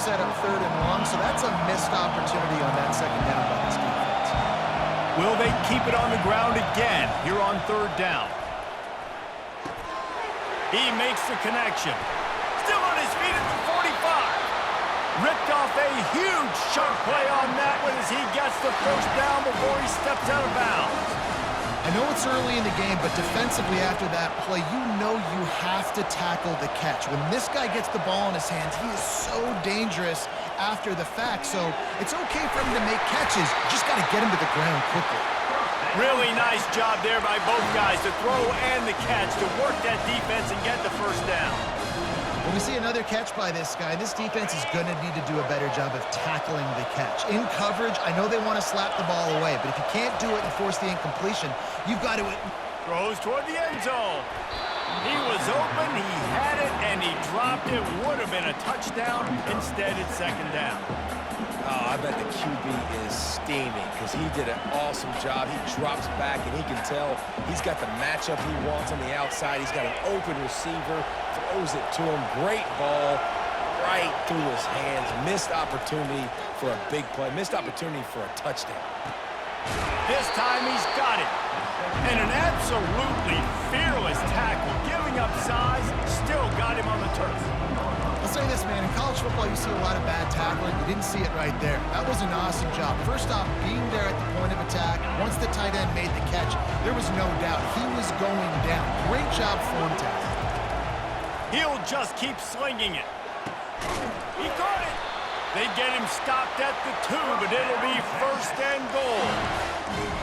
set up 3rd and long, so that's a missed opportunity on that 2nd down by this defense. Will they keep it on the ground again here on 3rd down? He makes the connection. Still on his feet at the 45. Ripped off a huge chunk play on that one as he gets the 1st down before he steps out of bounds. I know it's early in the game, but defensively after that play, you know you have to tackle the catch. When this guy gets the ball in his hands, he is so dangerous after the fact, so it's okay for him to make catches. You just got to get him to the ground quickly. Really nice job there by both guys, the throw and the catch, to work that defense and get the 1st down. When we see another catch by this guy, this defense is going to need to do a better job of tackling the catch. In coverage, I know they want to slap the ball away, but if you can't do it and force the incompletion, you've got to... Throws toward the end zone. He was open, he had it, and he dropped it. Would have been a touchdown. Instead, it's 2nd down. Oh, I bet the QB is steaming because he did an awesome job. He drops back, and he can tell he's got the matchup he wants on the outside. He's got an open receiver, throws it to him. Great ball right through his hands. Missed opportunity for a big play. Missed opportunity for a touchdown. This time he's got it. And an absolutely fearless tackle. Giving up size, still got him on the turf. I'll say this, man, in college football, you see a lot of bad tackling. You didn't see it right there. That was an awesome job. First off, being there at the point of attack, once the tight end made the catch, there was no doubt he was going down. Great job form tackle. He'll just keep slinging it. He caught it. They get him stopped at the 2, but it'll be 1st and goal.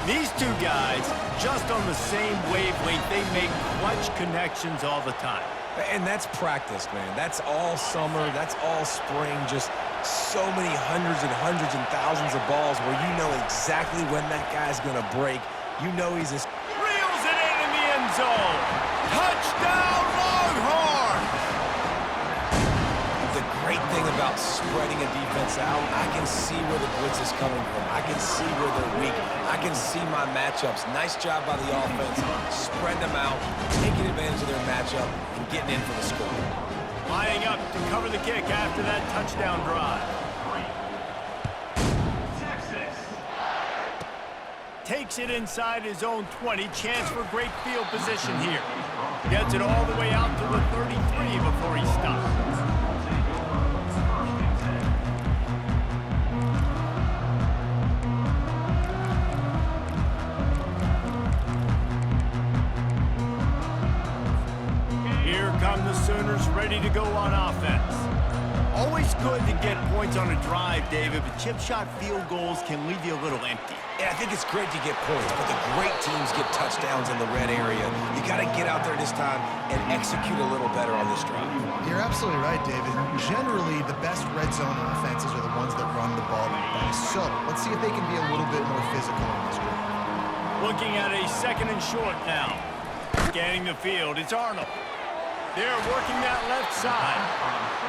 These two guys, just on the same wavelength, they make clutch connections all the time. And that's practice, man. That's all summer. That's all spring. Just so many hundreds and thousands of balls where you know exactly when that guy's going to break. You know he's a... Reels it in the end zone. Touchdown, Longhorns! The great thing about spreading a defense out, I can see where the blitz is coming from. I can see where they're weak. I can see my matchups. Nice job by the offense. Spread them out, taking advantage of their matchup, and getting in for the score. Lining up to cover the kick after that touchdown drive. Takes it inside his own 20. Chance for great field position here. Gets it all the way out to the 33 before he stops. Sooners ready to go on offense. Always good to get points on a drive, David, but chip shot field goals can leave you a little empty. Yeah, I think it's great to get points, but the great teams get touchdowns in the red area. You got to get out there this time and execute a little better on this drive. You're absolutely right, David. Generally, the best red zone offenses are the ones that run the ball the best. So, let's see if they can be a little bit more physical in this drive. Looking at a 2nd and short now. Scanning the field, it's Arnold. They're working that left side.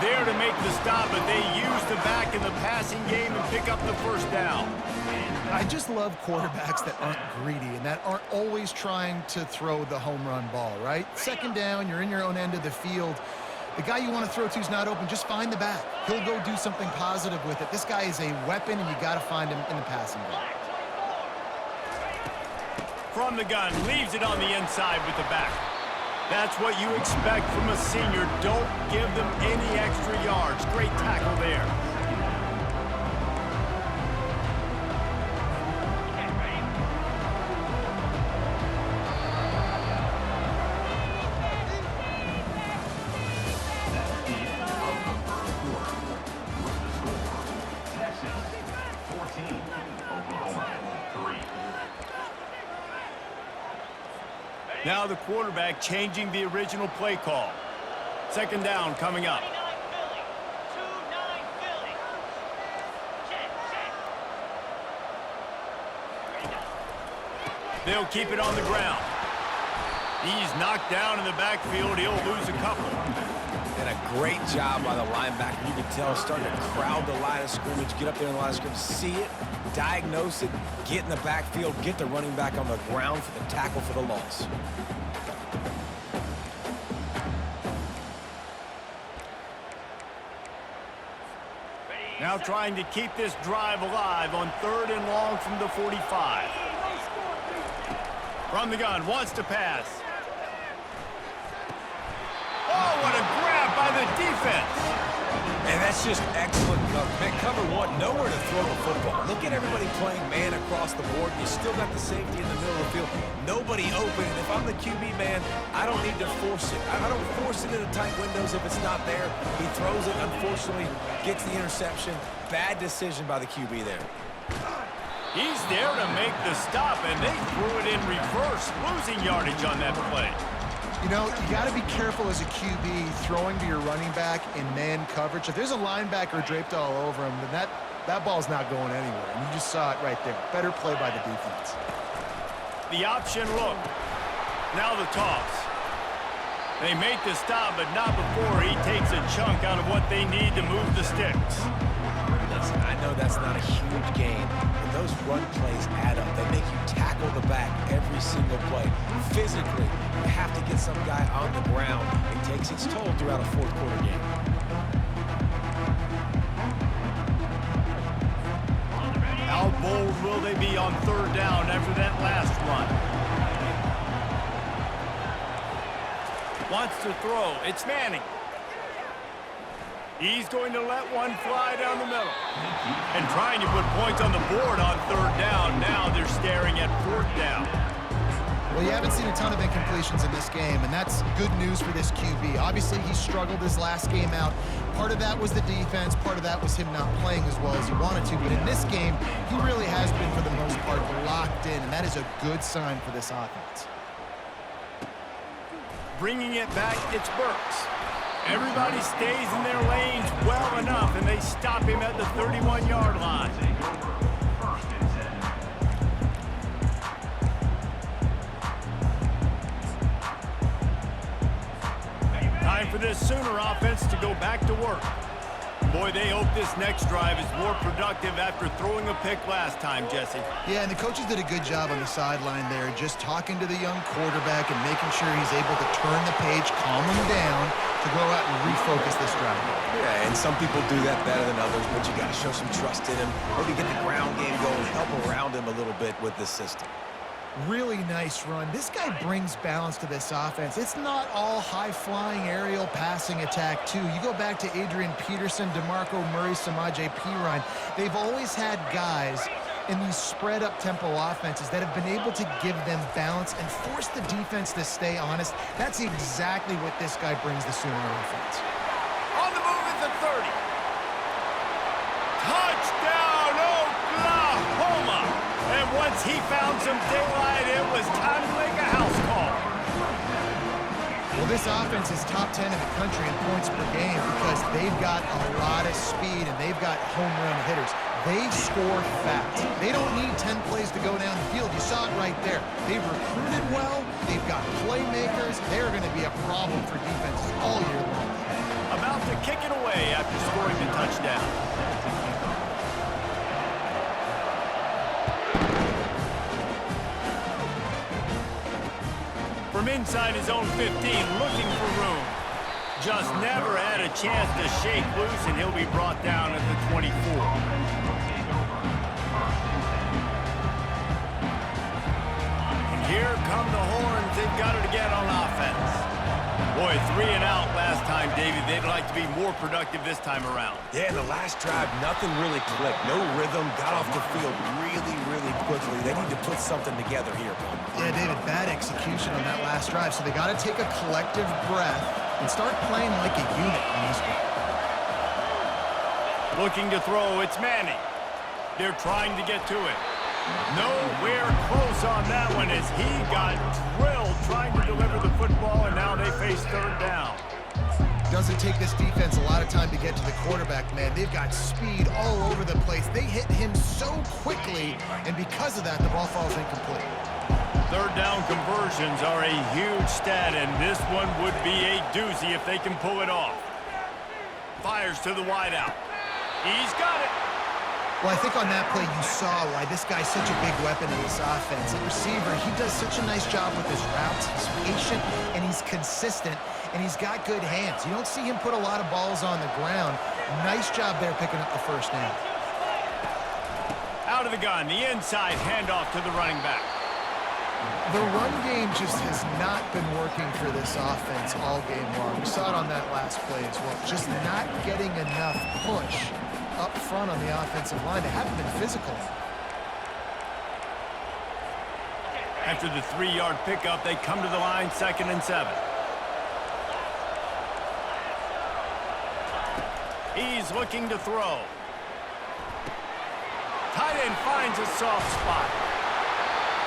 There to make the stop, but they use the back in the passing game and pick up the 1st down. I just love quarterbacks that aren't greedy and that aren't always trying to throw the home run ball, right? 2nd down, you're in your own end of the field. The guy you want to throw to is not open. Just find the back. He'll go do something positive with it. This guy is a weapon, and you got to find him in the passing game. From the gun, leaves it on the inside with the back. That's what you expect from a senior. Don't give them any extra yards. Great tackle there. Now the quarterback changing the original play call. 2nd down coming up. They'll keep it on the ground. He's knocked down in the backfield. He'll lose a couple. And a great job by the linebacker. You can tell starting to crowd the line of scrimmage, get up there in the line of scrimmage, see it, diagnose it, get in the backfield, get the running back on the ground for the tackle for the loss. Now trying to keep this drive alive on 3rd and long from the 45. From the gun, wants to pass. Oh, what a grab by the defense. And that's just excellent cover. Man, cover one, nowhere to throw the football. Look at everybody playing man across the board. You still got the safety in the middle of the field. Nobody open. And if I'm the QB, man, I don't need to force it. I don't force it into tight windows if it's not there. He throws it, unfortunately, gets the interception. Bad decision by the QB there. He's there to make the stop, and they threw it in reverse, losing yardage on that play. You know, you got to be careful as a QB throwing to your running back in man coverage. If there's a linebacker draped all over him, then that ball's not going anywhere. And you just saw it right there. Better play by the defense. The option look. Now the toss. They make the stop, but not before he takes a chunk out of what they need to move the sticks. Listen, I know that's not a huge gain, but those run plays add up. They make you tackle the back every single play. Physically, you have to get some guy on the ground. It takes its toll throughout a fourth-quarter game. How bold will they be on 3rd down after that last run? Wants to throw. It's Manning. He's going to let one fly down the middle. And trying to put points on the board on 3rd down. Now they're staring at 4th down. Well, you haven't seen a ton of incompletions in this game, and that's good news for this QB. Obviously, he struggled his last game out. Part of that was the defense. Part of that was him not playing as well as he wanted to. But in this game, he really has been, for the most part, locked in, and that is a good sign for this offense. Bringing it back, it's Burks. Everybody stays in their lanes well enough, and they stop him at the 31-yard line. Time for this Sooner offense to go back to work. Boy, they hope this next drive is more productive after throwing a pick last time, Jesse. Yeah, and the coaches did a good job on the sideline there, just talking to the young quarterback and making sure he's able to turn the page, calm him down, to go out and refocus this drive. Yeah, and some people do that better than others, but you got to show some trust in him. Maybe get the ground game going, help around him a little bit with this system. Really nice run. This guy brings balance to this offense. It's not all high-flying aerial passing attack, too. You go back to Adrian Peterson, DeMarco Murray, Samaje Perine. They've always had guys in these spread-up tempo offenses that have been able to give them balance and force the defense to stay honest. That's exactly what this guy brings the Sooner offense. On the move at the 30. Touchdown, Oklahoma! And once he found some daylight, it was time to make a house call. Well, this offense is top 10 in the country in points per game because they've got a lot of speed and they've got home run hitters. They score fast. They don't need 10 plays to go down the field. You saw it right there. They've recruited well. They've got playmakers. They're going to be a problem for defenses all year long. About to kick it away after scoring the touchdown. From inside his own 15, looking for room. Just never had a chance to shake loose, and he'll be brought down at the 24. And here come the horns. They've got it again on offense. Boy, 3 and out last time, David. They'd like to be more productive this time around. Yeah, in the last drive, nothing really clicked. No rhythm, got off the field really, really quickly. They need to put something together here, Paul. Yeah, David, bad execution on that last drive, so they got to take a collective breath and start playing like a unit on this one. Looking to throw, it's Manning. They're trying to get to it. Nowhere close on that one as he got drilled trying to deliver the football, and now they face 3rd down. Doesn't take this defense a lot of time to get to the quarterback, man. They've got speed all over the place. They hit him so quickly, and because of that, the ball falls incomplete. 3rd down conversions are a huge stat, and this one would be a doozy if they can pull it off. Fires to the wideout. He's got it. Well, I think on that play you saw why this guy's such a big weapon in this offense. At receiver, he does such a nice job with his routes. He's patient and he's consistent. and he's got good hands. You don't see him put a lot of balls on the ground. Nice job there picking up the first down. Out of the gun, the inside handoff to the running back. The run game just has not been working for this offense all game long. We saw it on that last play as well. Just not getting enough push up front on the offensive line. They haven't been physical. After the 3-yard pickup, they come to the line, 2nd and 7. He's looking to throw. Tight end finds a soft spot.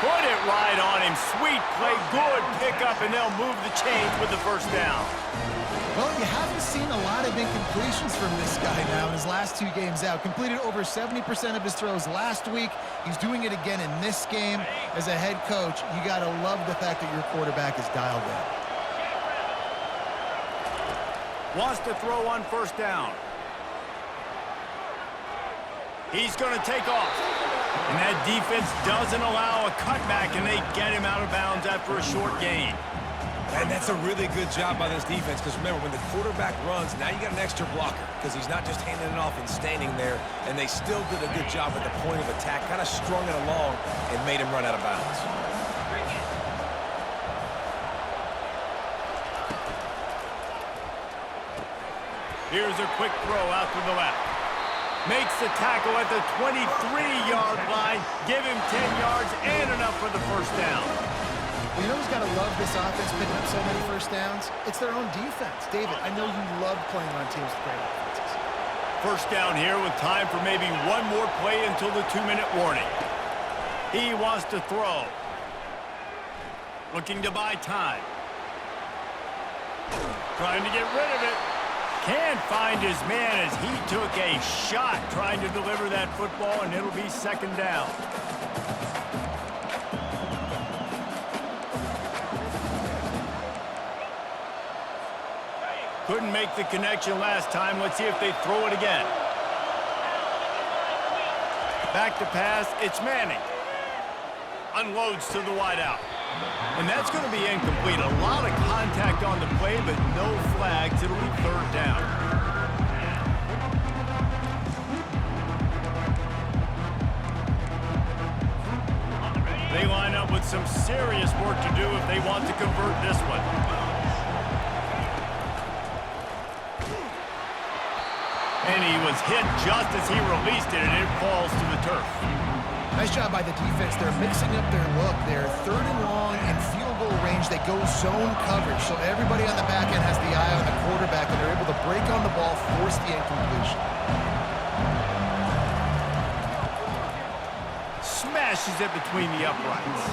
Put it right on him. Sweet play, good pickup, and they'll move the chains with the first down. Well, you haven't seen a lot of incompletions from this guy now in his last 2 games out. Completed over 70% of his throws last week. He's doing it again in this game. As a head coach, you got to love the fact that your quarterback is dialed in. Wants to throw on first down. He's going to take off. And that defense doesn't allow a cutback, and they get him out of bounds after a short gain. And that's a really good job by this defense, because remember, when the quarterback runs, now you got an extra blocker, because he's not just handing it off and standing there, and they still did a good job at the point of attack, kind of strung it along and made him run out of bounds. Here's a quick throw out to the left. Makes the tackle at the 23-yard line. Give him 10 yards and enough for the first down. Well, you know who's got to love this offense picking up so many first downs? It's their own defense. David, I know you love playing on teams with great offenses. First down here with time for maybe one more play until the 2-minute warning. He wants to throw. Looking to buy time. Trying to get rid of it. Can't find his man as he took a shot trying to deliver that football, and it'll be 2nd down. Couldn't make the connection last time. Let's see if they throw it again. Back to pass. It's Manning. Unloads to the wideout. And that's going to be incomplete. A lot of contact on the play, but no flags. It'll be 3rd down. They line up with some serious work to do if they want to convert this one. And he was hit just as he released it, and it falls to the turf. Nice job by the defense. They're mixing up their look. They're 3rd and long in field goal range. They go zone coverage, so everybody on the back end has the eye on the quarterback, and they're able to break on the ball, force the incompletion. Smashes it between the uprights.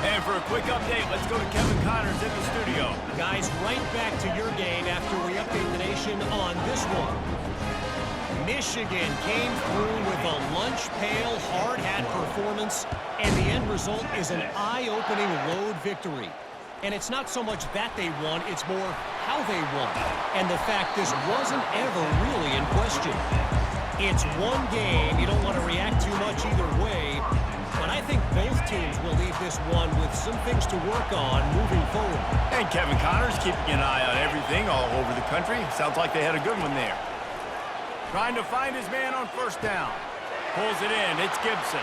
And for a quick update, let's go to Kevin Connors in the studio. Guys, right back to your game after we update the nation on this one. Michigan came through with a lunch pail hard hat performance, and the end result is an eye-opening road victory. And it's not so much that they won, it's more how they won. And the fact this wasn't ever really in question. It's one game, you don't want to react too much either way, but I think both teams will leave this one with some things to work on moving forward. And Kevin Connors keeping an eye on everything all over the country. Sounds like they had a good one there. Trying to find his man on first down. Pulls it in. It's Gibson.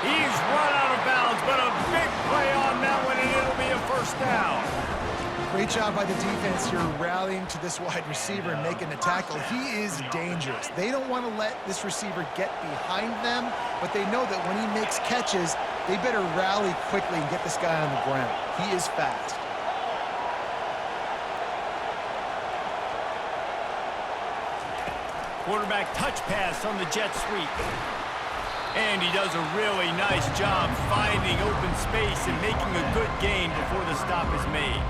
He's run out of bounds, but a big play on that one, and it'll be a first down. Great job by the defense here rallying to this wide receiver and making the tackle. He is dangerous. They don't want to let this receiver get behind them, but they know that when he makes catches, they better rally quickly and get this guy on the ground. He is fast. Quarterback touch pass on the jet sweep. And he does a really nice job finding open space and making a good gain before the stop is made.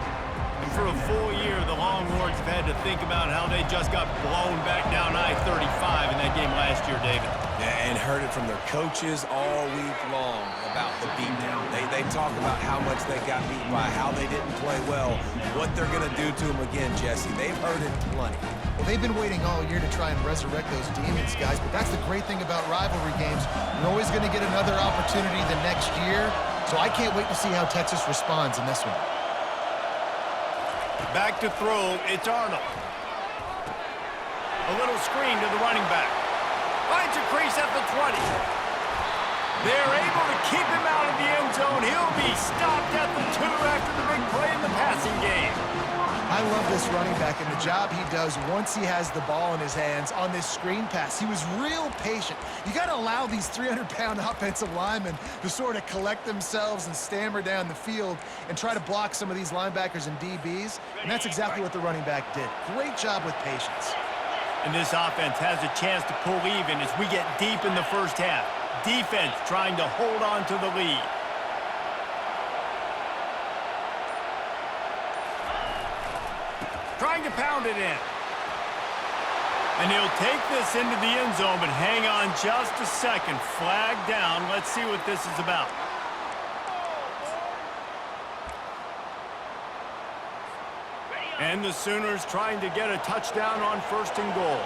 And for a full year, the Longhorns have had to think about how they just got blown back down I-35 in that game last year, David. Yeah, and heard it from their coaches all week long about the beatdown. They talk about how much they got beat by, how they didn't play well, what they're going to do to them again, Jesse. They've heard it plenty. Well, they've been waiting all year to try and resurrect those demons, guys, but that's the great thing about rivalry games. You're always going to get another opportunity the next year, so I can't wait to see how Texas responds in this one. Back to throw, it's Arnold. A little screen to the running back. Finds a crease at the 20. They're able to keep him out of the end zone. He'll be stopped at the 2 after the big play in the passing game. I love this running back and the job he does once he has the ball in his hands on this screen pass. He was real patient. You got to allow these 300-pound offensive linemen to sort of collect themselves and stammer down the field and try to block some of these linebackers and DBs, and that's exactly what the running back did. Great job with patience. And this offense has a chance to pull even as we get deep in the first half. Defense trying to hold on to the lead. Trying to pound it in. And he'll take this into the end zone, but hang on just a second. Flag down. Let's see what this is about. And the Sooners trying to get a touchdown on 1st and goal.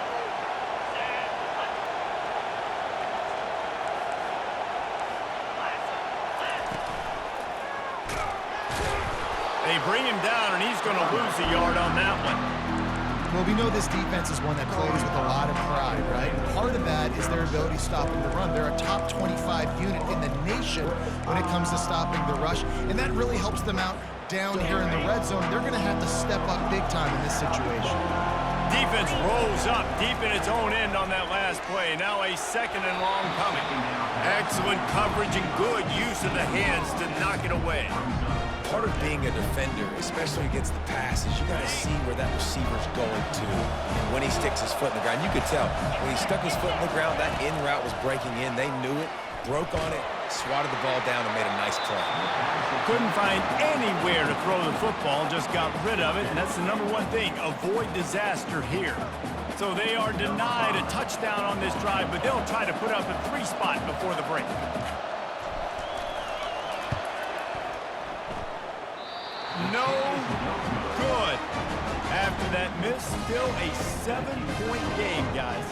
They bring him down, and he's going to lose a yard on that one. Well, we know this defense is one that plays with a lot of pride, right? And part of that is their ability stopping the run. They're a top 25 unit in the nation when it comes to stopping the rush, and that really helps them out down here in the red zone. They're going to have to step up big time in this situation. Defense rolls up deep in its own end on that last play. Now a 2nd and long coming. Excellent coverage and good use of the hands to knock it away. Part of being a defender, especially against the pass, is you got to see where that receiver's going to. And when he sticks his foot in the ground, you could tell. When he stuck his foot in the ground, that in route was breaking in. They knew it, broke on it, swatted the ball down, and made a nice play. Couldn't find anywhere to throw the football, just got rid of it, and that's the number one thing. Avoid disaster here. So they are denied a touchdown on this drive, but they'll try to put up a 3 spot before the break. No good. After that miss, still a 7-point game, guys.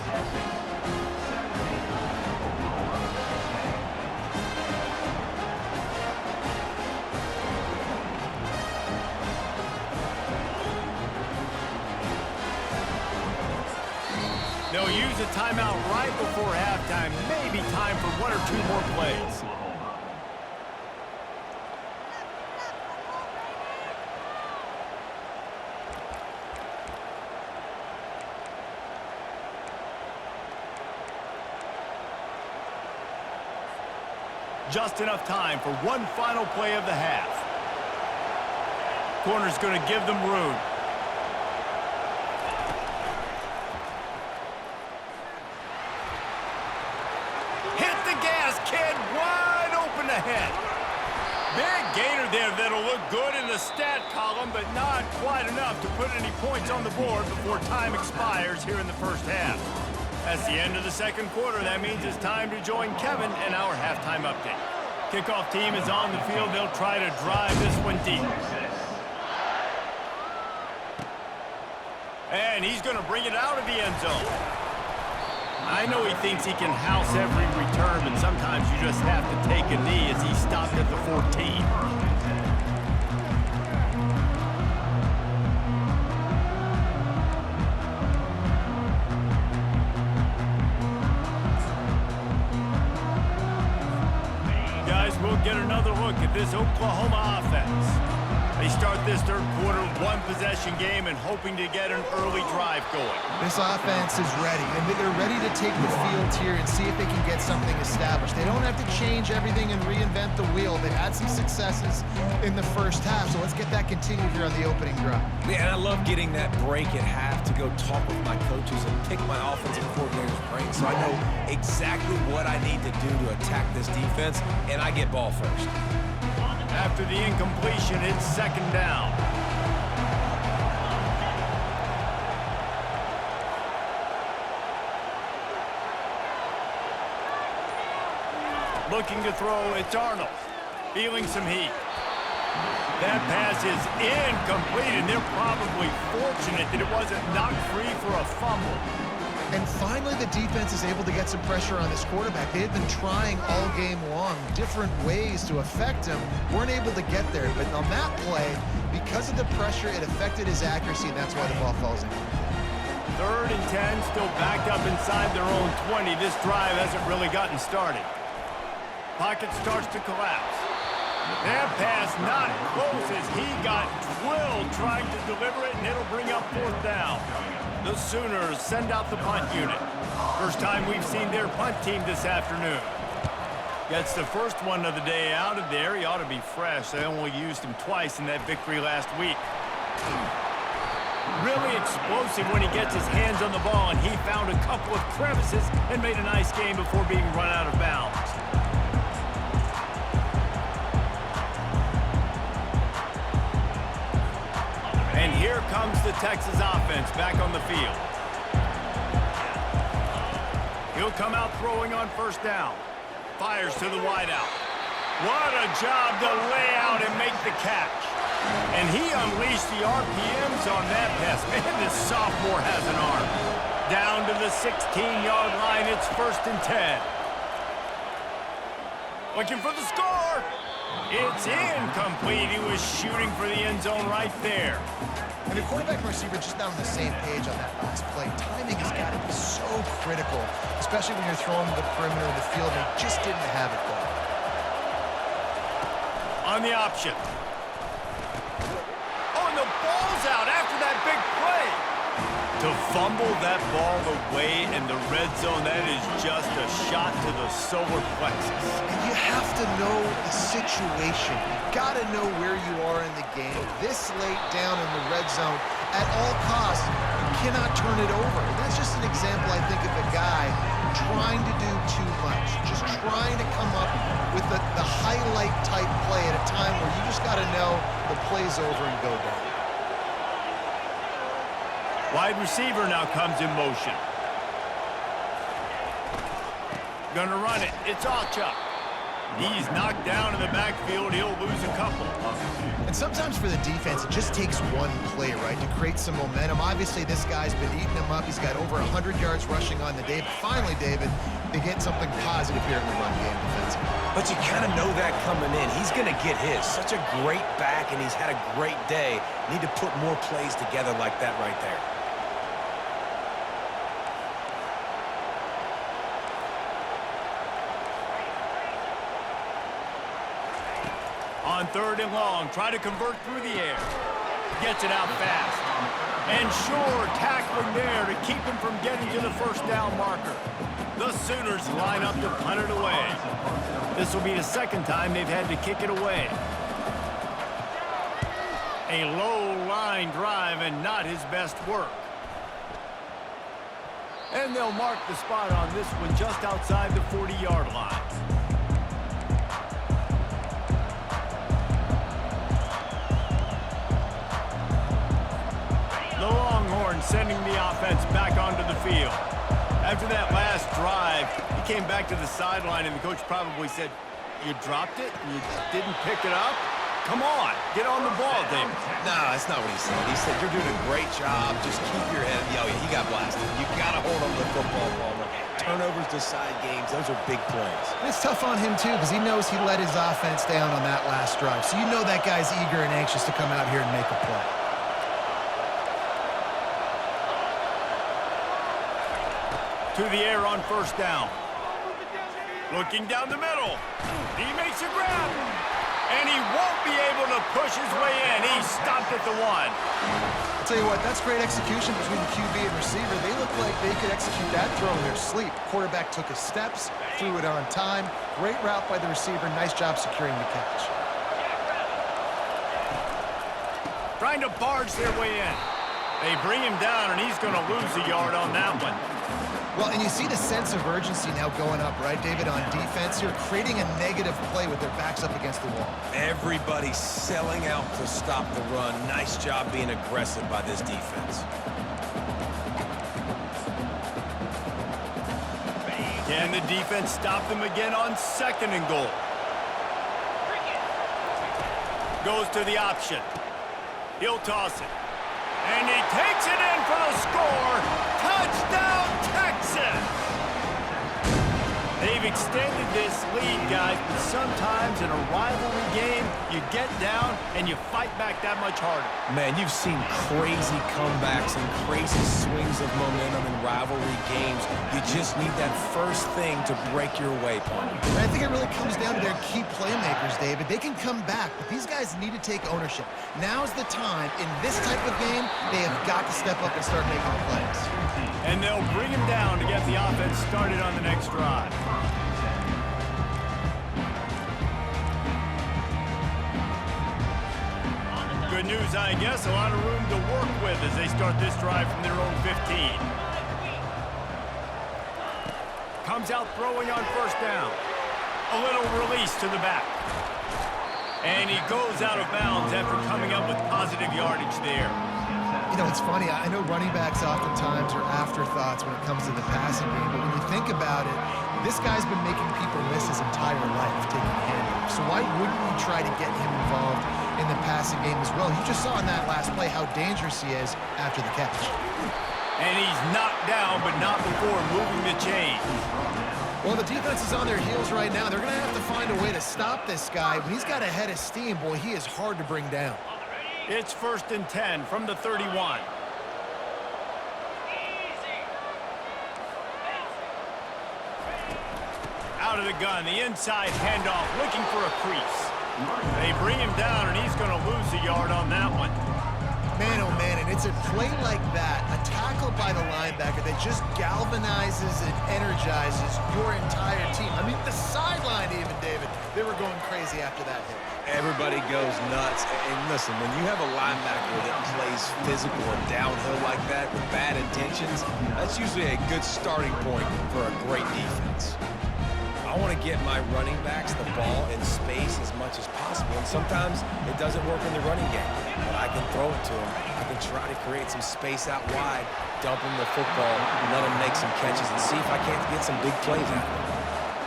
They'll use a timeout right before halftime. Maybe time for 1 or 2 more plays. Just enough time for one final play of the half. Corner's going to give them room. Hit the gas, kid. Wide open ahead. Big gainer there that'll look good in the stat column, but not quite enough to put any points on the board before time expires here in the first half. That's the end of the 2nd quarter. That means it's time to join Kevin in our halftime update. Kickoff team is on the field. They'll try to drive this one deep. And he's going to bring it out of the end zone. I know he thinks he can house every return, but sometimes you just have to take a knee as he stopped at the 14. We'll get another look at this Oklahoma offense. They start this 3rd quarter, 1-possession game and hoping to get an early drive going. This offense is ready, and they're ready to take the field here and see if they can get something established. They don't have to change everything and reinvent the wheel. They've had some successes in the first half, so let's get that continued here on the opening drive. Yeah, and I love getting that break at half to go talk with my coaches and pick my offensive coordinator's brain so I know exactly what I need to do to attack this defense, and I get ball first. After the incompletion, it's 2nd down. Looking to throw, it's Arnold. Feeling some heat. That pass is incomplete, and they're probably fortunate that it wasn't knocked free for a fumble. And finally, the defense is able to get some pressure on this quarterback. They had been trying all game long, different ways to affect him. Weren't able to get there. But on that play, because of the pressure, it affected his accuracy, and that's why the ball falls in. 3rd and 10, still backed up inside their own 20. This drive hasn't really gotten started. Pocket starts to collapse. That pass not close as he got drilled trying to deliver it, and it'll bring up 4th down. The Sooners send out the punt unit. First time we've seen their punt team this afternoon. Gets the first one of the day out of there. He ought to be fresh. They only used him twice in that victory last week. Really explosive when he gets his hands on the ball, and he found a couple of crevices and made a nice game before being run out of bounds. And here comes the Texas offense back on the field. He'll come out throwing on 1st down. Fires to the wideout. What a job to lay out and make the catch. And he unleashed the RPMs on that pass. Man, this sophomore has an arm. Down to the 16-yard line. It's 1st and 10. Looking for the score. It's incomplete. He was shooting for the end zone right there. And the quarterback and receiver just not on the same page on that last play. Timing has got to be so critical, especially when you're throwing to the perimeter of the field. They just didn't have it there. On the option. Oh, and the ball's out after that big play. To fumble that ball away in the red zone, that is just a shot to the solar plexus. And you have to know the situation. You got to know where you are in the game. This late down in the red zone, at all costs, you cannot turn it over. And that's just an example, I think, of a guy trying to do too much, just trying to come up with the highlight-type play at a time where you just got to know the play's over and go down. Wide receiver now comes in motion. Gonna run it. It's Achuk. He's knocked down in the backfield. He'll lose a couple. And sometimes for the defense, it just takes one play, right, to create some momentum. Obviously, this guy's been eating him up. He's got over 100 yards rushing on the day. But finally, David, they get something positive here in the run game defensively. But you kind of know that coming in. He's going to get his. Such a great back, and he's had a great day. Need to put more plays together like that right there. On 3rd and long, try to convert through the air. Gets it out fast. And sure, tackling there to keep him from getting to the 1st down marker. The Sooners line up to punt it away. This will be the 2nd time they've had to kick it away. A low line drive and not his best work. And they'll mark the spot on this one just outside the 40-yard line. The Longhorns sending the offense back onto the field. After that last drive, he came back to the sideline, and the coach probably said, "You dropped it? You didn't pick it up? Come on, get on the ball, David." No, that's not what he said. He said, "You're doing a great job. Just keep your head." Yo, he got blasted. You got to hold on to the football, Palmer. Turnovers decide games. Those are big plays. And it's tough on him, too, because he knows he let his offense down on that last drive. So you know that guy's eager and anxious to come out here and make a play. To the air on 1st down. Looking down the middle. He makes a grab. And he won't be able to push his way in. He stopped at the 1. I'll tell you what, that's great execution between the QB and receiver. They look like they could execute that throw in their sleep. Quarterback took his steps, threw it on time. Great route by the receiver. Nice job securing the catch. Trying to barge their way in. They bring him down, and he's going to lose a yard on that one. Well, and you see the sense of urgency now going up, right, David, on defense here, creating a negative play with their backs up against the wall. Everybody's selling out to stop the run. Nice job being aggressive by this defense. Can the defense stop them again on 2nd and goal? Goes to the option. He'll toss it. And he takes it in for the score. Touchdown, Texas! They've extended this lead, guys, but sometimes in a rivalry game, you get down and you fight back that much harder. Man, you've seen crazy comebacks and crazy swings of momentum in rivalry games. You just need that first thing to break your way, Paul. And I think it really comes down to their key playmakers, David. They can come back, but these guys need to take ownership. Now's the time. In this type of game, they have got to step up and start making plays. And they'll bring him down to get the offense started on the next drive. Good news, I guess. A lot of room to work with as they start this drive from their own 15. Comes out throwing on first down. A little release to the back. And he goes out of bounds after coming up with positive yardage there. You know, it's funny. I know running backs oftentimes are afterthoughts when it comes to the passing game, but when you think about it, this guy's been making people miss his entire life taking handoffs. So why wouldn't you try to get him involved in the passing game as well? You just saw in that last play how dangerous he is after the catch. And he's knocked down, but not before moving the chains. Well, the defense is on their heels right now. They're going to have to find a way to stop this guy. When he's got a head of steam, boy, he is hard to bring down. It's 1st and 10 from the 31. Out of the gun, the inside handoff, looking for a crease. They bring him down, and he's going to lose a yard on that one. Man, oh man, and it's a play like that, a tackle by the linebacker that just galvanizes and energizes your entire team. I mean, the sideline even, David, they were going crazy after that hit. Everybody goes nuts. And listen, when you have a linebacker that plays physical and downhill like that with bad intentions, that's usually a good starting point for a great defense. I want to get my running backs the ball in space as much as possible, and sometimes it doesn't work in the running game, but I can throw it to them. I can try to create some space out wide, dump them the football, and let them make some catches and see if I can't get some big plays out of them.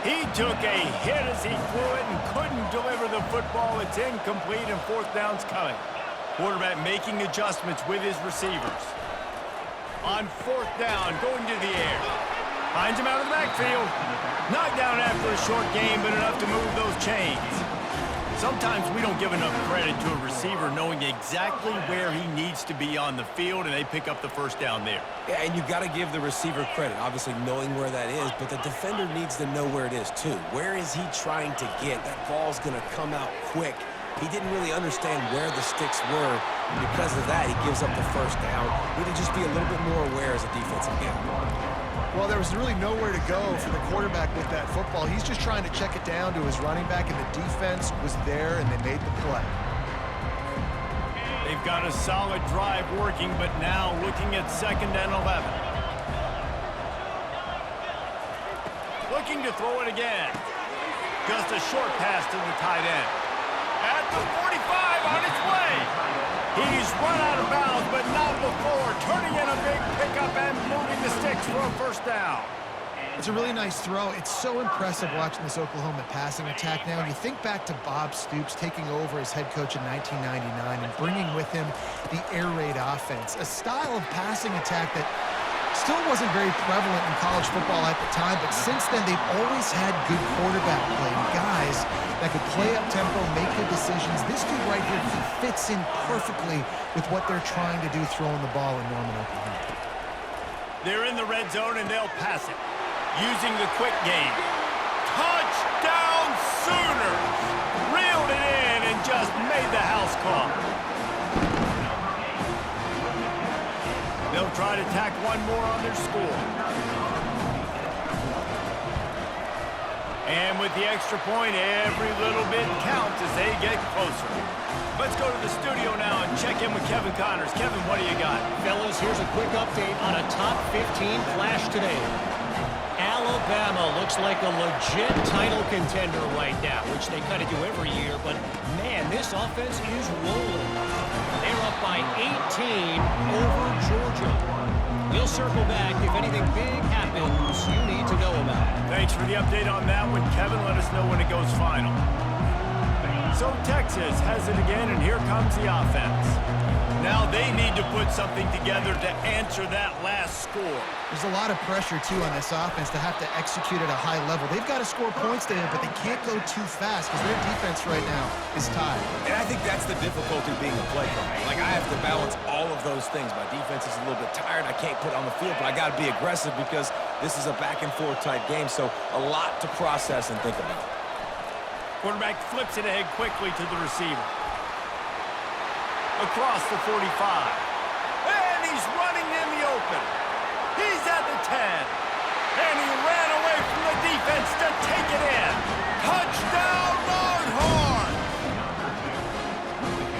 He took a hit as he threw it and couldn't deliver the football. It's incomplete, and 4th down's coming. Quarterback making adjustments with his receivers. On 4th down, going to the air. Finds him out of the backfield. Knocked down after a short game, but enough to move those chains. Sometimes we don't give enough credit to a receiver knowing exactly where he needs to be on the field, and they pick up the 1st down there. Yeah, and you got to give the receiver credit, obviously knowing where that is, but the defender needs to know where it is too. Where is he trying to get? That ball's going to come out quick. He didn't really understand where the sticks were, and because of that, he gives up the 1st down. Need to just be a little bit more aware as a defensive guy. Well, there was really nowhere to go for the quarterback with that football. He's just trying to check it down to his running back, and the defense was there, and they made the play. They've got a solid drive working, but now looking at 2nd and 11. Looking to throw it again. Just a short pass to the tight end. At the 45 on its way. He's run out of bounds, but not before turning in a big pickup and moving the sticks for a 1st down. It's a really nice throw. It's so impressive watching this Oklahoma passing attack now. You think back to Bob Stoops taking over as head coach in 1999 and bringing with him the air raid offense, a style of passing attack that still wasn't very prevalent in college football at the time, but since then they've always had good quarterback play, guys that could play up tempo, make good decisions. This dude right here, he fits in perfectly with what they're trying to do throwing the ball in Norman, Oklahoma. They're in the red zone and they'll pass it. Using the quick game. Touchdown Sooners! Reeled it in and just made the house call. They'll try to tack one more on their score. And with the extra point, every little bit counts as they get closer. Let's go to the studio now and check in with Kevin Connors. Kevin, what do you got? Fellas, here's a quick update on a top 15 flash today. Alabama looks like a legit title contender right now, which they kind of do every year, but man, this offense is rolling. They're up by 18 over Georgia. We'll circle back if anything big happens you need to know about. Thanks for the update on that one, Kevin. Let us know when it goes final. So Texas has it again, and here comes the offense. Now they need to put something together to answer that last score. There's a lot of pressure, too, on this offense to have to execute at a high level. They've got to score points, David, but they can't go too fast because their defense right now is tied. And I think that's the difficulty being a play caller. Like, I have to balance all of those things. My defense is a little bit tired. I can't put it on the field, but I got to be aggressive because this is a back-and-forth type game, so a lot to process and think about. Quarterback flips it ahead quickly to the receiver. Across the 45. And he's running in the open. He's at the 10. And he ran away from the defense to take it in. Touchdown, Longhorns!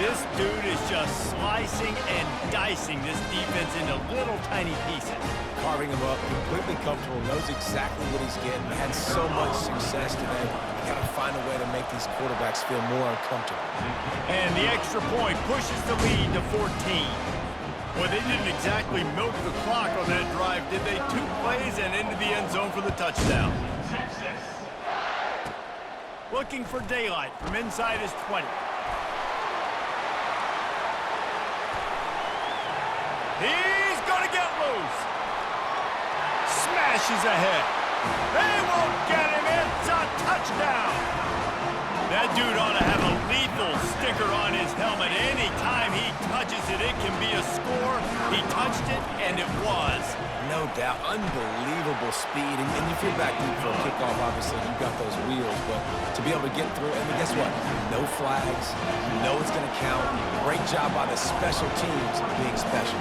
This dude is just slicing and dicing this defense into little tiny pieces. Carving him up, completely comfortable, knows exactly what he's getting, had so much success today. You got to find a way to make these quarterbacks feel more uncomfortable. And the extra point pushes the lead to 14. Well, they didn't exactly milk the clock on that drive, did they? 2 plays and into the end zone for the touchdown. Looking for daylight from inside his 20. He's going to get loose. Smashes ahead. They won't get him. It's a touchdown. That dude ought to have a lethal sticker on his helmet. Anytime he touches it, it can be a score. He touched it, and it was. No doubt. Unbelievable speed. And if you're back deep for a kickoff, obviously, you've got those wheels. But to be able to get through, and guess what? No flags. You know it's going to count. Great job by the special teams being special.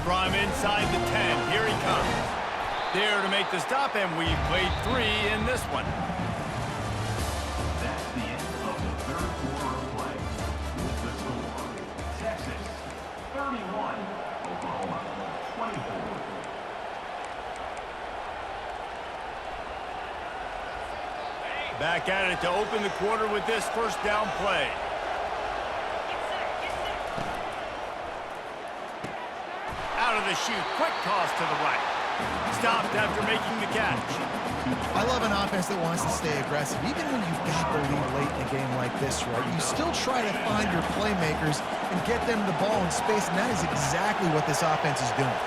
From inside the 10, here he comes. There to make the stop, and we've played 3 in this one. That's the end of the third quarter of play. With the score, Texas 31, Oklahoma 24. Back at it to open the quarter with this first down play. Out of the chute, quick toss to the right. Stopped after making the catch. I love an offense that wants to stay aggressive. Even when you've got the lead late in a game like this, right, you still try to find your playmakers and get them the ball in space, and that is exactly what this offense is doing.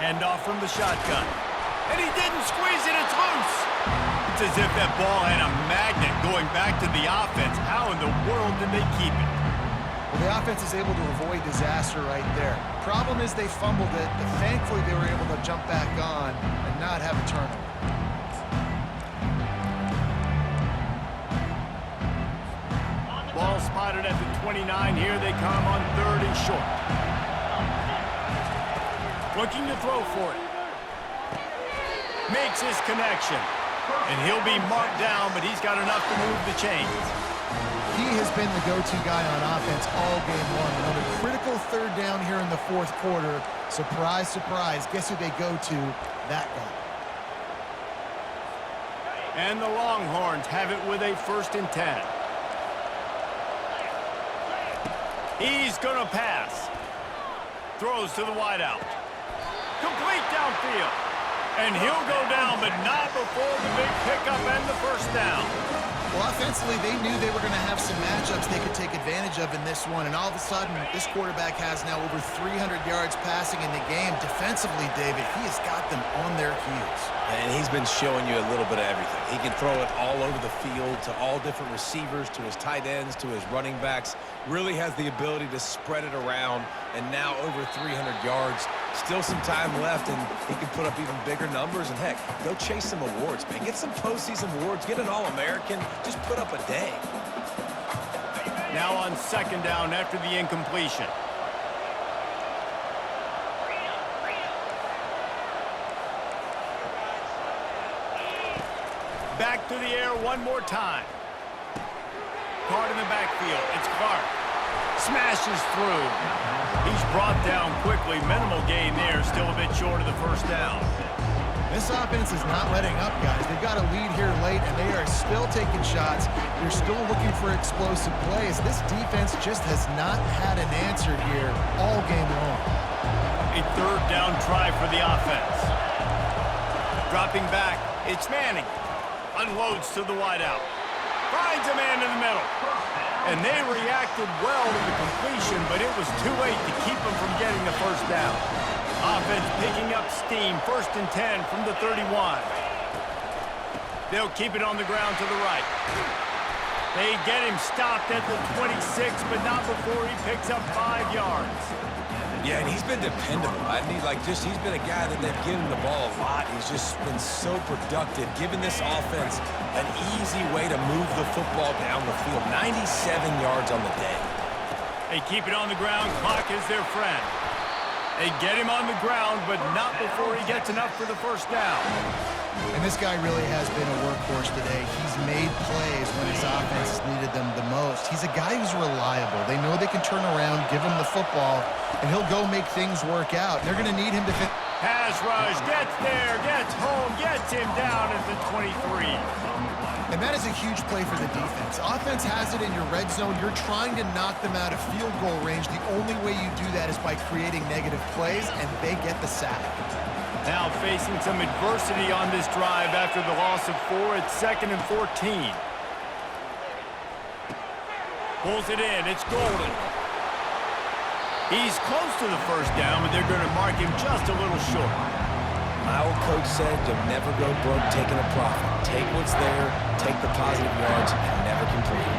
Hand off from the shotgun. And he didn't squeeze it, it's loose. It's as if that ball had a magnet going back to the offense. How in the world did they keep it? Well, the offense is able to avoid disaster right there. Problem is they fumbled it, but thankfully they were able to jump back on and not have a turnover. Ball spotted at the 29. Here they come on 3rd and short. Looking to throw for it. Makes his connection. And he'll be marked down, but he's got enough to move the chains. He has been the go-to guy on offense all game long. And on a critical 3rd down here in the 4th quarter, surprise, surprise, guess who they go to? That guy. And the Longhorns have it with a 1st and 10. He's going to pass. Throws to the wideout. Complete downfield. And he'll go down, but not before the big pickup and the 1st down. Well, offensively, they knew they were going to have some matchups they could take advantage of in this one, and all of a sudden, this quarterback has now over 300 yards passing in the game. Defensively, David, he has got them on their heels. And he's been showing you a little bit of everything. He can throw it all over the field to all different receivers, to his tight ends, to his running backs. Really has the ability to spread it around, and now over 300 yards. Still some time left, and he can put up even bigger numbers. And, heck, go chase some awards, man. Get some postseason awards. Get an All-American. Just put up a day. Now on 2nd down after the incompletion. Back to the air one more time. Card in the backfield. It's Clark. Smashes through. He's brought down quickly. Minimal gain there. Still a bit short of the 1st down. This offense is not letting up, guys. They've got a lead here late, and they are still taking shots. They're still looking for explosive plays. This defense just has not had an answer here all game long. A 3rd down try for the offense. Dropping back, it's Manning. Unloads to the wideout. Finds a man in the middle. And they reacted well to the completion, but it was too late to keep them from getting the first down. Offense picking up steam, 1st and 10 from the 31. They'll keep it on the ground to the right. They get him stopped at the 26, but not before he picks up 5 yards. Yeah, and he's been dependable. He's been a guy that they've given the ball a lot. He's just been so productive, giving this offense an easy way to move the football down the field. 97 yards on the day. They keep it on the ground. Clock is their friend. They get him on the ground, but not before he gets enough for the first down. And this guy really has been a workhorse today. He's made plays when his offense has needed them the most. He's a guy who's reliable. They know they can turn around, give him the football, and he'll go make things work out. They're going to need him to fit. Pass rush, gets there, gets home, gets him down at the 23. And that is a huge play for the defense. Offense has it in your red zone. You're trying to knock them out of field goal range. The only way you do that is by creating negative plays, and they get the sack. Now facing some adversity on this drive after the loss of 4. It's 2nd and 14. Pulls it in. It's Golden. He's close to the first down, but they're going to mark him just a little short. My old coach said you'll never go broke taking a profit. Take what's there, take the positive yards, and never complain.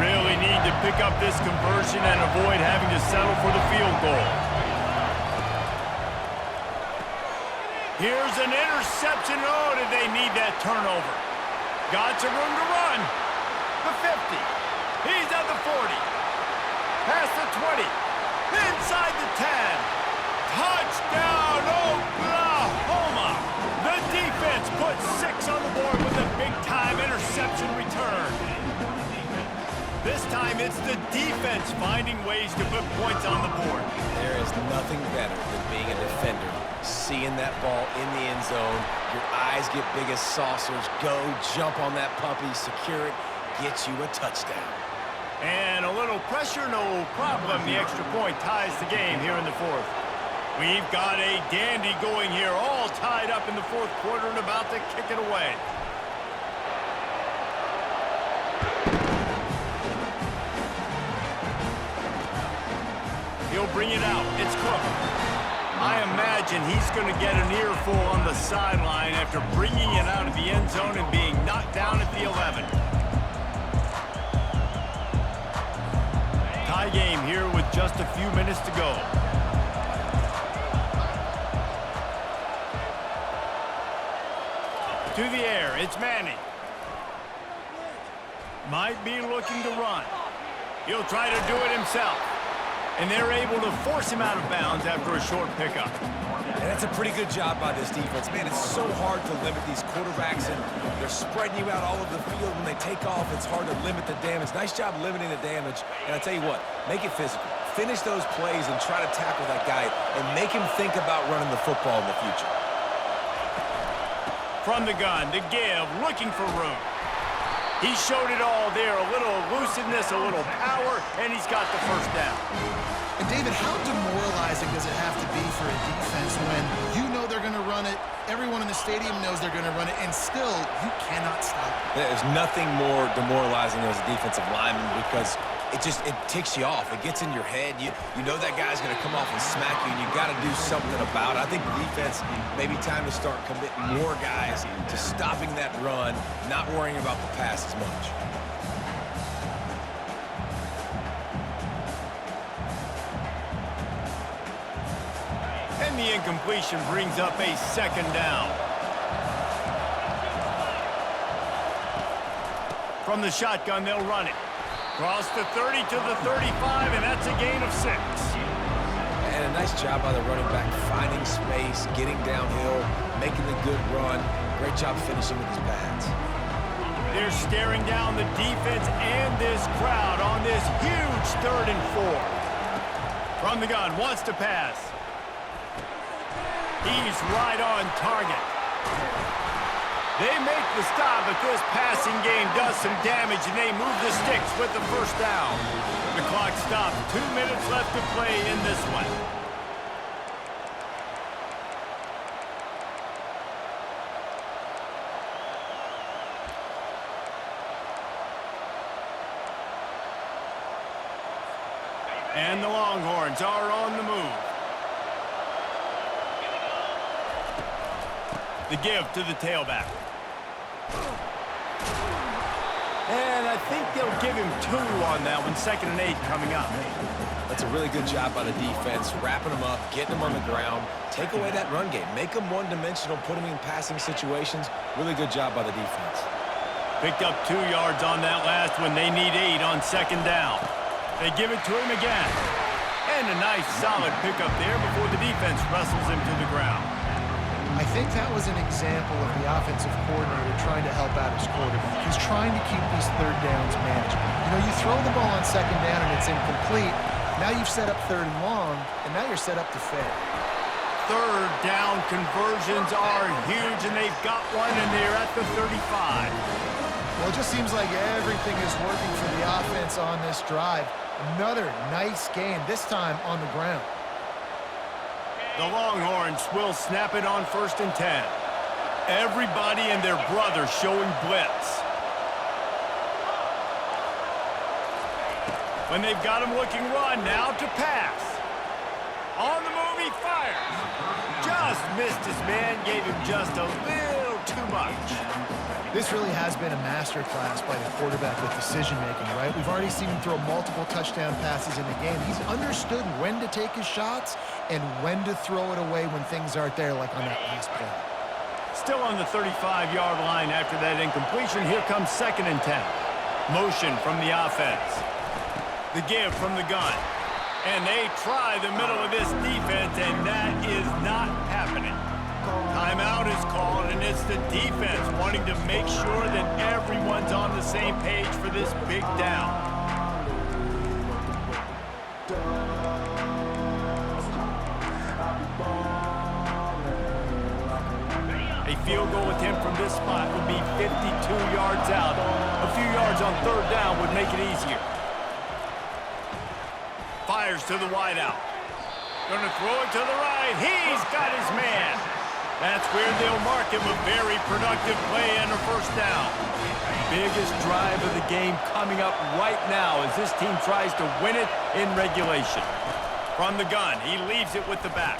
Really need to pick up this conversion and avoid having to settle for the field goal. Here's an interception. Oh, did they need that turnover? Got some room to run. The 50. He's at the 40. Past the 20. Inside the 10. Touchdown, Oklahoma! The defense puts 6 on the board with a big-time interception return. This time, it's the defense finding ways to put points on the board. There is nothing better than being a defender. Seeing that ball in the end zone, your eyes get big as saucers. Go, jump on that puppy, secure it, gets you a touchdown. And a little pressure, no problem. The extra point ties the game here in the 4th. We've got a dandy going here, all tied up in the 4th quarter and about to kick it away. He'll bring it out. It's Cook. I imagine he's going to get an earful on the sideline after bringing it out of the end zone and being knocked down at the 11. Tie game here with just a few minutes to go. To the air, it's Manning. Might be looking to run. He'll try to do it himself. And they're able to force him out of bounds after a short pickup. And that's a pretty good job by this defense. Man, it's so hard to limit these quarterbacks, and they're spreading you out all over the field. When they take off, it's hard to limit the damage. Nice job limiting the damage. And I tell you what, make it physical. Finish those plays and try to tackle that guy and make him think about running the football in the future. From the gun, the give, looking for room. He showed it all there, a little elusiveness, a little power, and he's got the first down. And David, how demoralizing does it have to be for a defense when you know they're going to run it, everyone in the stadium knows they're going to run it, and still you cannot stop it? There's nothing more demoralizing as a defensive lineman because it ticks you off. It gets in your head. You know that guy's going to come off and smack you, and you got to do something about it. I think the defense, maybe time to start committing more guys to stopping that run, not worrying about the pass as much. And the incompletion brings up a second down. From the shotgun, they'll run it. Cross the 30 to the 35, and that's a gain of 6. And a nice job by the running back, finding space, getting downhill, making the good run. Great job finishing with his pads. They're staring down the defense and this crowd on this huge 3rd and 4. From the gun, wants to pass. He's right on target. They make the stop, but this passing game does some damage, and they move the sticks with the first down. The clock stops. 2 minutes left to play in this one. And the Longhorns are on the move. The give to the tailback. And I think they'll give him 2 on that one. 2nd and 8 coming up. That's a really good job by the defense, wrapping them up, getting them on the ground. Take away that run game. Make them one-dimensional, put them in passing situations. Really good job by the defense. Picked up 2 yards on that last one. They need 8 on 2nd down. They give it to him again. And a nice solid pickup there before the defense wrestles him to the ground. I think that was an example of the offensive coordinator trying to help out his quarterback. He's trying to keep these 3rd downs manageable. You know, you throw the ball on 2nd down and it's incomplete. Now you've set up 3rd and long, and now you're set up to fail. 3rd down conversions are huge, and they've got one, and they're at the 35. Well, it just seems like everything is working for the offense on this drive. Another nice game, this time on the ground. The Longhorns will snap it on 1st and 10. Everybody and their brother showing blitz. When they've got him looking run, now to pass. On the move, he fires. Just missed his man, gave him just a little too much. This really has been a masterclass by the quarterback with decision-making, right? We've already seen him throw multiple touchdown passes in the game. He's understood when to take his shots and when to throw it away when things aren't there, like on that last play. Still on the 35-yard line after that incompletion. Here comes 2nd and 10. Motion from the offense. The give from the gun. And they try the middle of this defense, and that is not happening. Timeout is called, and it's the defense wanting to make sure that everyone's on the same page for this big down. A field goal attempt from this spot would be 52 yards out. A few yards on 3rd down would make it easier. Fires to the wideout. Gonna throw it to the right. He's got his man. That's where they'll mark him a very productive play and a 1st down. Biggest drive of the game coming up right now as this team tries to win it in regulation. From the gun, he leaves it with the back.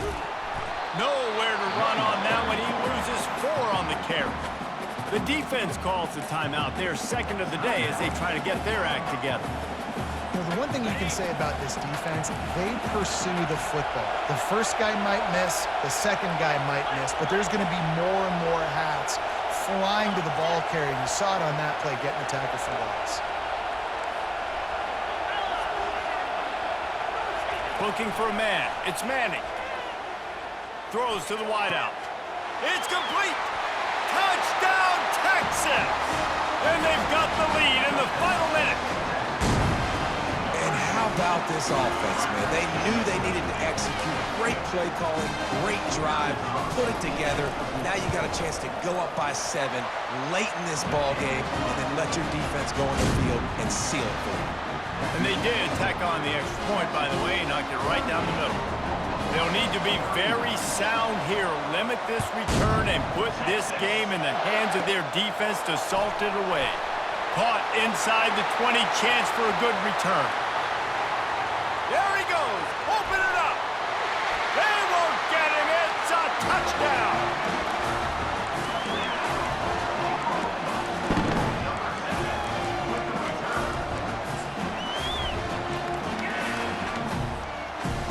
Nowhere to run on that one. He loses 4 on the carry. The defense calls the timeout. They're 2nd of the day as they try to get their act together. You know, the one thing you can say about this defense, they pursue the football. The first guy might miss, the second guy might miss, but there's going to be more and more hats flying to the ball carrier. You saw it on that play, getting a tackle for loss. Looking for a man. It's Manning. Throws to the wideout. It's complete. Touchdown, Texas! And they've got the lead in the final minute. How about this offense, man? They knew they needed to execute. Great play calling, great drive, put it together. Now you got a chance to go up by 7 late in this ball game and then let your defense go on the field and seal it for you. And they did tack on the extra point, by the way, knocked it right down the middle. They'll need to be very sound here, limit this return, and put this game in the hands of their defense to salt it away. Caught inside the 20, chance for a good return. There he goes. Open it up. They won't get him. It's a touchdown.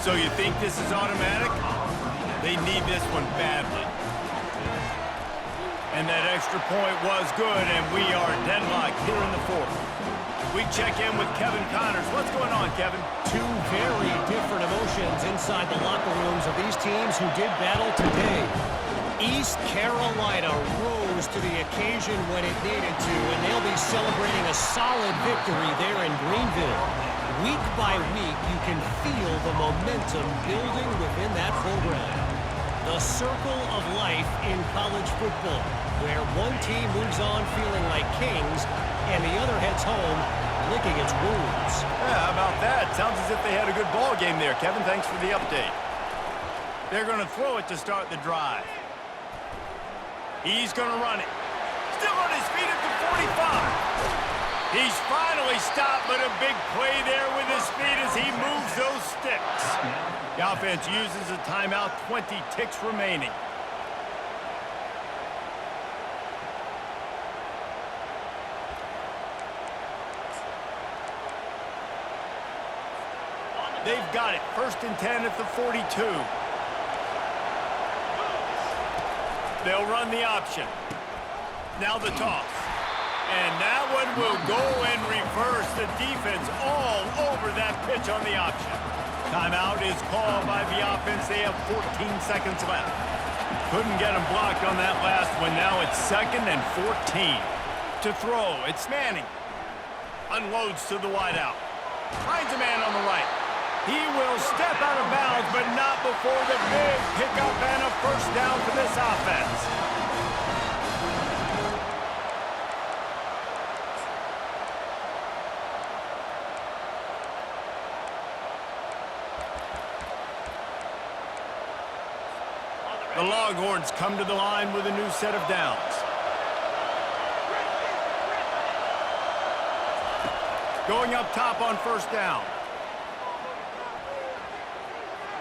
So you think this is automatic? They need this one badly. And that extra point was good, and we are deadlocked here in the 4th. We check in with Kevin Connors. What's going on, Kevin? 2 very different emotions inside the locker rooms of these teams who did battle today. East Carolina rose to the occasion when it needed to, and they'll be celebrating a solid victory there in Greenville. Week by week, you can feel the momentum building within that program. The circle of life in college football, where one team moves on feeling like kings, and the other heads home licking its wounds. Yeah, how about that? Sounds as if they had a good ball game there. Kevin, thanks for the update. They're going to throw it to start the drive. He's going to run it. Still on his feet at the 45. He's finally stopped, but a big play there with his feet as he moves those sticks. The offense uses a timeout, 20 ticks remaining. They've got it. 1st and 10 at the 42. They'll run the option. Now the toss. And that one will go in reverse. The defense all over that pitch on the option. Timeout is called by the offense. They have 14 seconds left. Couldn't get him blocked on that last one. Now it's 2nd and 14. To throw, it's Manning. Unloads to the wideout. Finds a man on the right. He will step out of bounds, but not before the big pickup and a 1st down for this offense. The Longhorns come to the line with a new set of downs. Going up top on 1st down.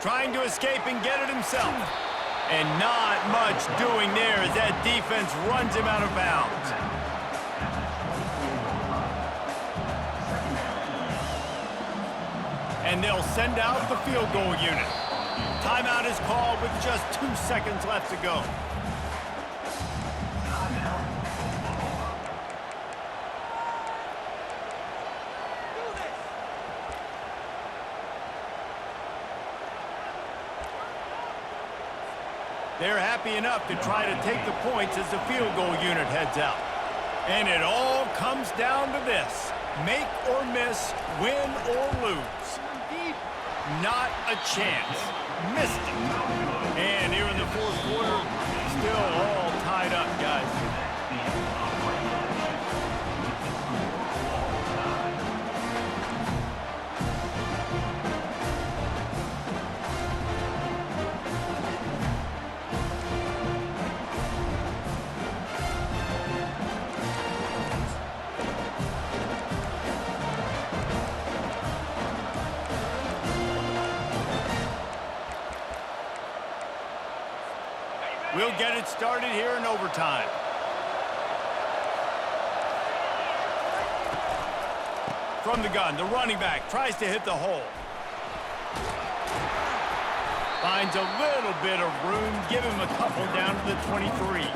Trying to escape and get it himself. And not much doing there as that defense runs him out of bounds. And they'll send out the field goal unit. Timeout is called with just 2 seconds left to go. They're happy enough to try to take the points as the field goal unit heads out. And it all comes down to this. Make or miss, win or lose. Not a chance. Missed it. And here in the 4th quarter, still all tied up, guys. We'll get it started here in overtime. From the gun, the running back tries to hit the hole. Finds a little bit of room. Give him a couple down to the 23.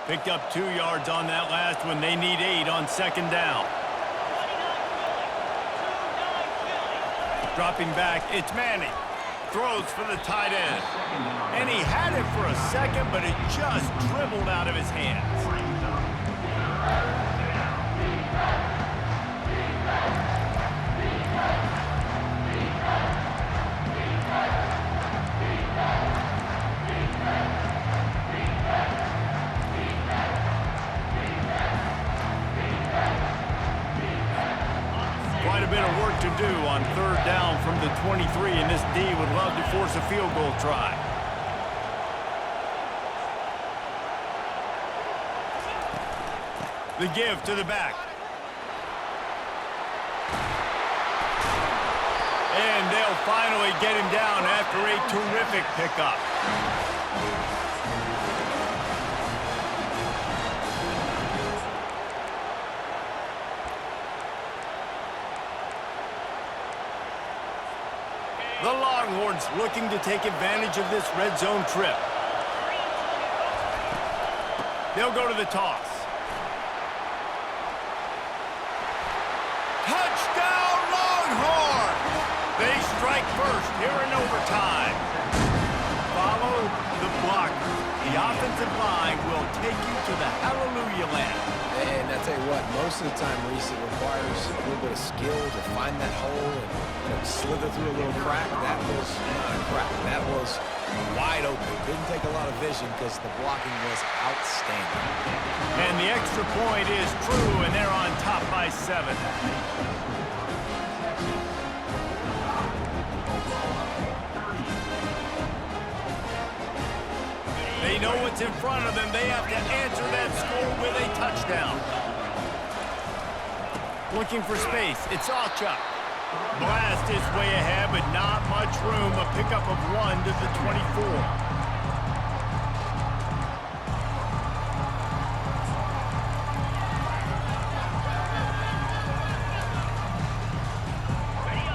Picked up 2 yards on that last one. They need 8 on 2nd down. Dropping back, it's Manning. Throws for the tight end. And he had it for a second, but it just dribbled out of his hands. Quite a bit of work to do on 3rd down from the 23, and this D would love to force a field goal try. The give to the back. And they'll finally get him down after a terrific pickup. The Longhorns looking to take advantage of this red zone trip. They'll go to the toss. Touchdown, Longhorns! They strike first here in overtime. Follow the blocker. The offensive line will take you to the hallelujah land. And I tell you what, most of the time, Reese, it requires a little bit of skill to find that hole and slither through a little crack. That was not a crack. That was Wide open. Didn't take a lot of vision because the blocking was outstanding. And the extra point is true, and they're on top by 7. They know what's in front of them. They have to answer that score with a touchdown. Looking for space. It's Alchuk. Blast is way ahead, but not much room. A pickup of 1 to the 24.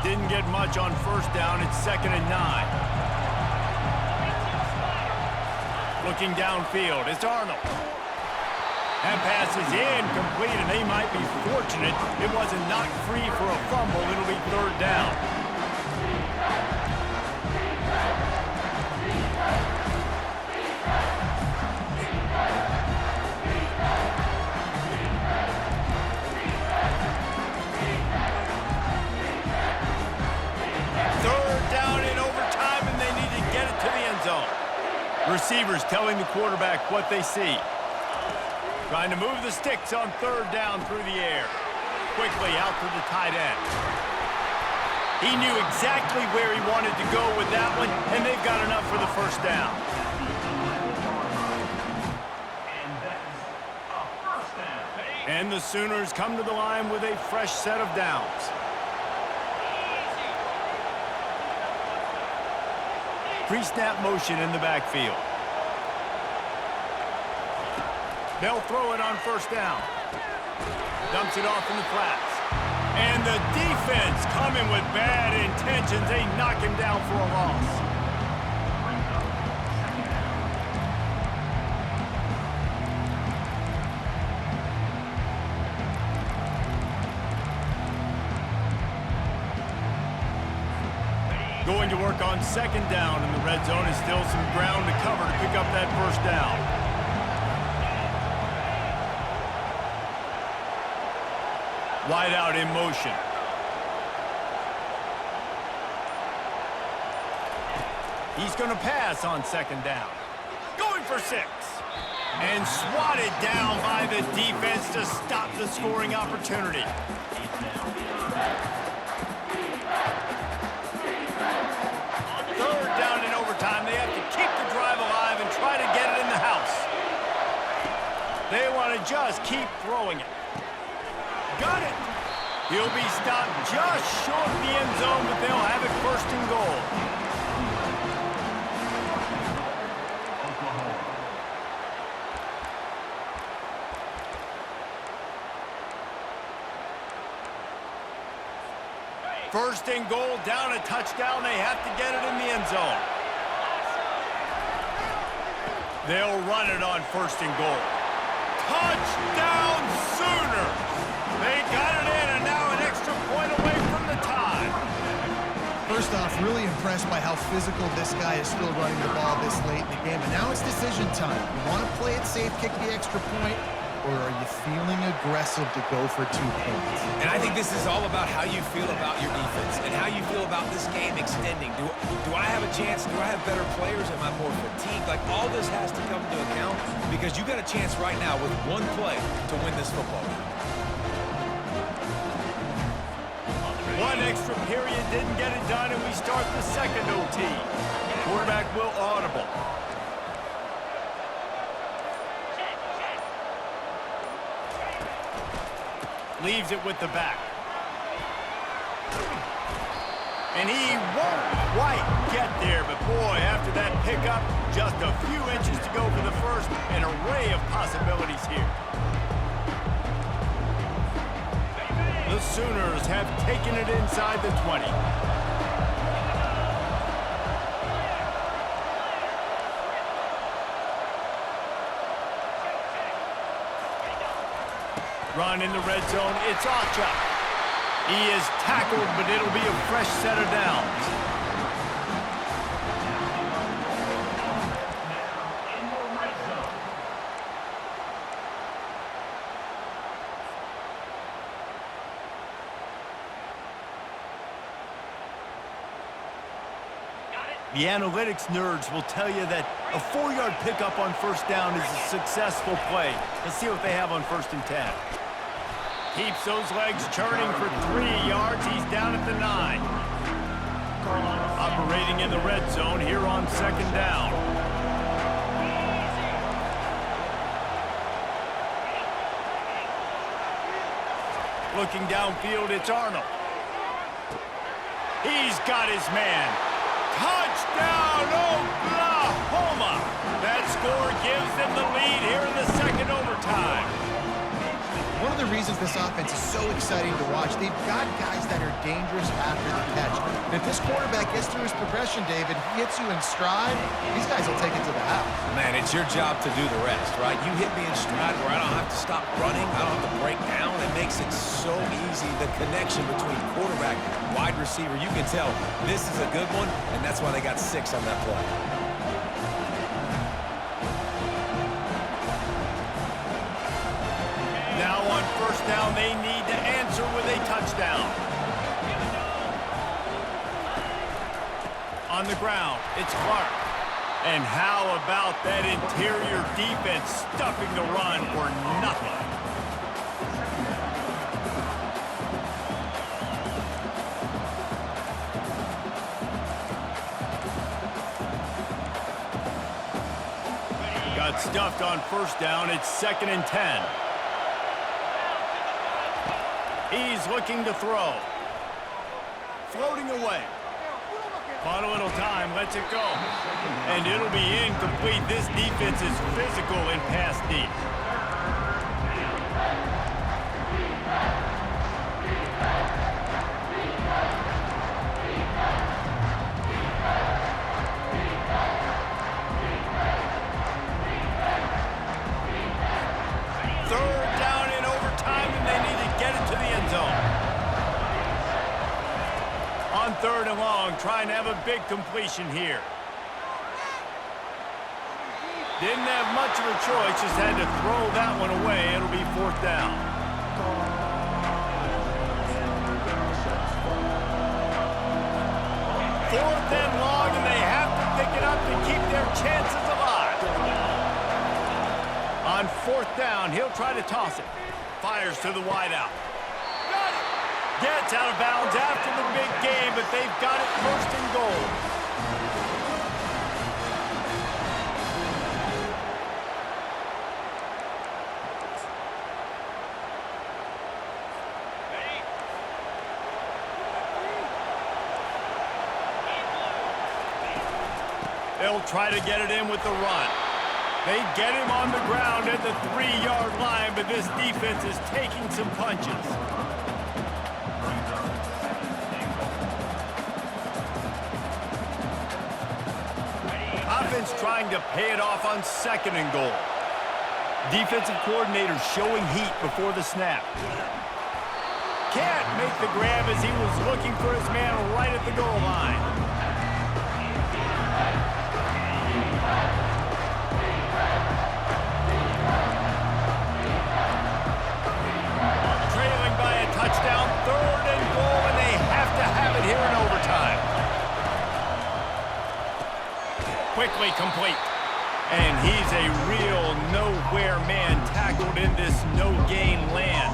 Didn't get much on first down. It's 2nd and 9. Looking downfield, it's Arnold. That pass is incomplete, and they might be fortunate it wasn't knocked free for a fumble. It'll be 3rd down. Third down in overtime, and they need to get it to the end zone. Receivers telling the quarterback what they see. Trying to move the sticks on 3rd down through the air. Quickly out to the tight end. He knew exactly where he wanted to go with that one, and they've got enough for the 1st down. And that's a first down. And the Sooners come to the line with a fresh set of downs. Pre-snap motion in the backfield. They'll throw it on 1st down. Dumps it off in the flats. And the defense coming with bad intentions. They knock him down for a loss. Going to work on 2nd down, and the red zone is still some ground to cover to pick up that 1st down. Wide out in motion. He's going to pass on 2nd down. Going for 6. And swatted down by the defense to stop the scoring opportunity. Third down in overtime. They have to keep the drive alive and try to get it in the house. They want to just keep throwing it. Got it. He'll be stopped just short of the end zone, but they'll have it 1st and goal. Oklahoma. 1st and goal, down a touchdown. They have to get it in the end zone. They'll run it on 1st and goal. Touchdown Sooners! They got it in, and now an extra point away from the tie. First off, really impressed by how physical this guy is still running the ball this late in the game. And now it's decision time. You want to play it safe, kick the extra point, or are you feeling aggressive to go for 2 points? And I think this is all about how you feel about your defense and how you feel about this game extending. Do I have a chance? Do I have better players? Am I more fatigued? Like, all this has to come into account because you got a chance right now with 1 play to win this football game. 1 extra period didn't get it done, and we start the 2nd OT. Quarterback will audible. Leaves it with the back. And he won't quite get there, but boy, after that pickup, just a few inches to go for the 1st, an array of possibilities here. The Sooners have taken it inside the 20. Run in the red zone, it's Alchuk. He is tackled, but it'll be a fresh set of downs. In your red zone. The analytics nerds will tell you that a 4-yard pickup on first down is a successful play. Let's see what they have on 1st and 10. Keeps those legs churning for 3 yards. He's down at the 9. Operating in the red zone here on 2nd down. Looking downfield, it's Arnold. He's got his man. Touchdown, Oklahoma! That score gives them the lead here in the 2nd overtime. One of the reasons this offense is so exciting to watch, they've got guys that are dangerous after the catch. And if this quarterback gets through his progression, David, he hits you in stride, these guys will take it to the house. Man, it's your job to do the rest, right? You hit me in stride where I don't have to stop running, I don't have to break down. It makes it so easy. The connection between quarterback and wide receiver, you can tell this is a good one, and that's why they got 6 on that play. Now on 1st down, they need to answer with a touchdown. On the ground, it's Clark. And how about that interior defense stuffing the run for nothing? Got stuffed on 1st down. It's 2nd and 10. He's looking to throw. Floating away. Bought a little time, lets it go. And it'll be incomplete. This defense is physical in pass deep. On 3rd and long, trying to have a big completion here. Didn't have much of a choice, just had to throw that one away. It'll be 4th down. 4th and long, and they have to pick it up to keep their chances alive. On 4th down, he'll try to toss it. Fires to the wideout. Gets out of bounds after the big game, but they've got it 1st and goal. They'll try to get it in with the run. They get him on the ground at the 3-yard line, but this defense is taking some punches. Offense trying to pay it off on 2nd and goal. Defensive coordinator showing heat before the snap. Can't make the grab as he was looking for his man right at the goal line. Trailing by a touchdown, 3rd and goal, and they have to have it here in overtime. Quickly complete. And he's a real nowhere man tackled in this no-gain land.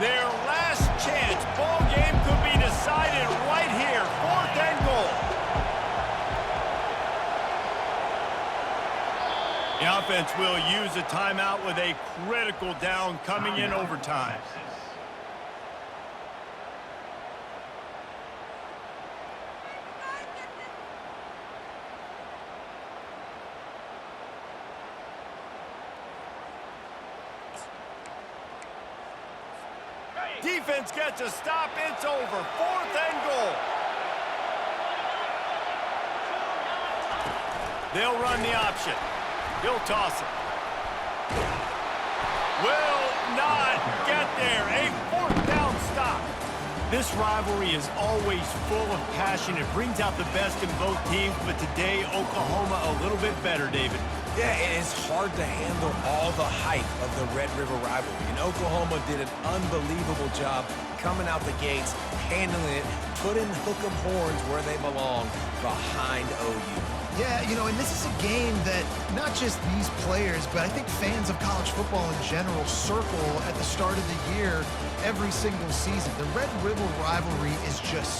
Their last chance. Ball game could be decided right here. 4th and goal. The offense will use a timeout with a critical down coming in overtime. Defense gets a stop. It's over. 4th and goal. They'll run the option. He'll toss it. Will not get there. A 4th down stop. This rivalry is always full of passion. It brings out the best in both teams, but today, Oklahoma a little bit better, David. Yeah, it is hard to handle all the hype of the Red River rivalry, and Oklahoma did an unbelievable job coming out the gates, handling it, putting hook 'em horns where they belong, behind OU. Yeah, you know, and this is a game that not just these players, but I think fans of college football in general circle at the start of the year every single season. The Red River rivalry is just